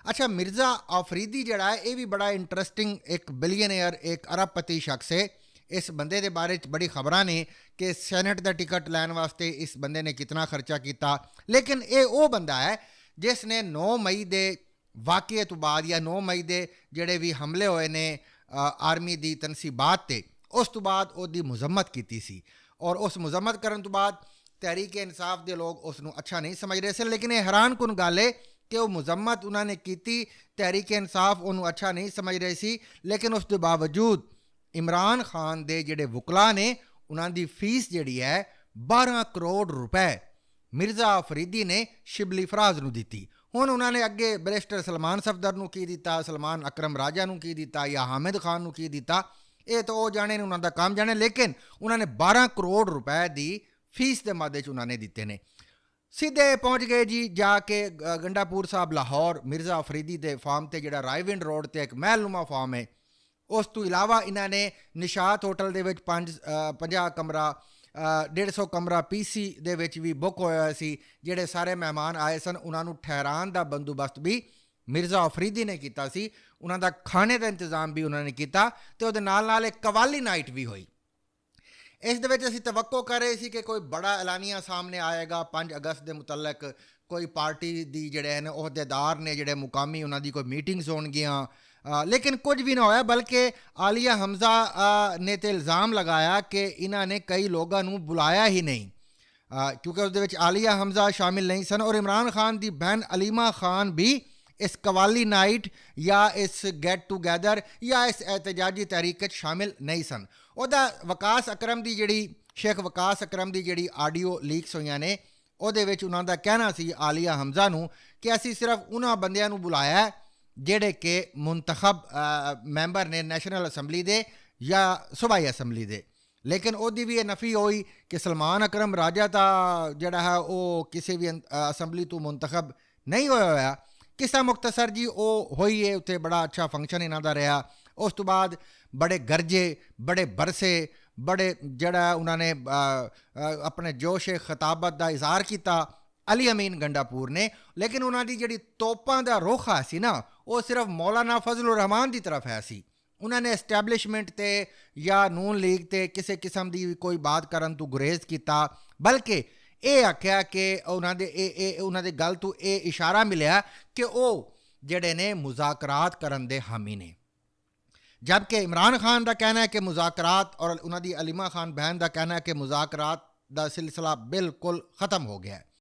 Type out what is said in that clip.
अच्छा, मिर्ज़ा आफरीदी जड़ा है ये भी बड़ा इंटरस्टिंग एक बिलियनेयर, एक अरबपति शख्स है। इस बंदे के बारे बड़ी खबर ने कि सैनट का टिकट लैन वास्ते इस बंदे ने कितना खर्चा किया, लेकिन ये वो बंदा है जिसने 9 मई के वाक़े तो बाद या 9 मई के जोड़े भी हमले होए ने आर्मी की तनसीबात से, उस तो बाद उसकी मुजम्मत की सी। और उस मुजम्मत करने तो बाद तहरीक इंसाफ के लोग उसनों अच्छा नहीं समझ रहे थे, लेकिन यह हैरान कुन गल है कि वह मुजम्मत उन्होंने की, तहरीक इंसाफ उन्होंने अच्छा नहीं समझ रहे सी, लेकिन उसके बावजूद इमरान खान के जोड़े वकला ने उन्होंने फीस जी है 12 करोड़ रुपए मिर्ज़ा आफरीदी ने शिबली फराज को दी। हुण उन्होंने अगे बैरिस्टर सलमान सफदर को की दिता, सलमान अकरम राजा को की दिता, या हामिद खान को की दिता, ये तो वो जाने ने, उन्होंने काम जाने, लेकिन उन्होंने 12 करोड़ रुपए की फीस के मदे उन्होंने दिते ने। सीधे पहुँच गए जी जाके गंडापुर साहब लाहौर, मिर्ज़ा आफरीदी के फार्म से जोड़ा रायविंड रोड से एक महलनुमा फार्म है। उस तो इलावा इन्होंने निशात होटल के 50 कमरा 150 कमरा PC दे विच भी बुक होया सी। जेडे सारे मेहमान आए सन उन्होंने ठहरान का बंदोबस्त भी मिर्ज़ा आफरीदी ने किया सी, उन्होंने खाने का इंतजाम भी उन्होंने किया, तो उहदे नाल नाल एक कवाली नाइट भी हुई। इस दे विच असीं तवक्को कर रहे सी कि कोई बड़ा ऐलानिया सामने आएगा 5 अगस्त के मुतलक, कोई पार्टी दी जिहड़े ने अहदेदार ने जिहड़े मुकामी उन्होंने कोई मीटिंग्स होणगियां, लेकिन कुछ भी ना होया। बल्कि आलिया हमजा ने तो इल्ज़ाम लगाया कि इन्होंने कई लोगों को बुलाया ही नहीं, क्योंकि उस आलिया हमजा शामिल नहीं सन और इमरान खान की बहन अलीमा खान भी इस कवाली नाइट या इस गेट टूगैदर या इस एहतजाजी तहरीक शामिल नहीं सन। उहदा वकास अकरम की जी शेख वकास अकरम की जी आडियो लीक्स हुई ने, उहदे विच उन्हां दा कहना सी आलिया हमजा नूं कि असीं सिर्फ उन्हां बंदियां नूं बुलाया जेड़े कि मुंतखब मैंबर ने नैशनल असैम्बली दे या सूबाई असैम्बली दे। लेकिन उसकी भी ये नफ़ी हुई कि सलमान अकरम राजा ता जड़ा है वो किसी भी असैम्बली तो मुंतखब नहीं होया। किसा मुख्तसर जी वो हुई है, उत्थे बड़ा अच्छा फंक्शन इन्हां दा रहा। उस तो बाद बड़े गरजे, बड़े बरसे, बड़े जड़ा उन्होंने अपने जोश खिताबत का इजहार किया अली अमीन गंडापुर ने, लेकिन उन्होंने जी तोपां का रुख है सी ना, वो सिर्फ मौलाना फजलुर रहमान की तरफ है सी। उन्होंने एस्टैबलिशमेंट ते या नून लीग ते किसी किस्म की कोई बात करन तो गुरेज किया, बल्कि ये आख्या कि उन्होंने गल तो ये इशारा मिलया कि वो जड़े ने मुज़ाकरात करन दे हामी ने। जबकि इमरान खान का कहना है कि मुज़ाकरात, और उन्होंने अलीमा खान बहन का कहना है कि मुज़ाकरात का सिलसिला बिल्कुल ख़त्म हो गया है।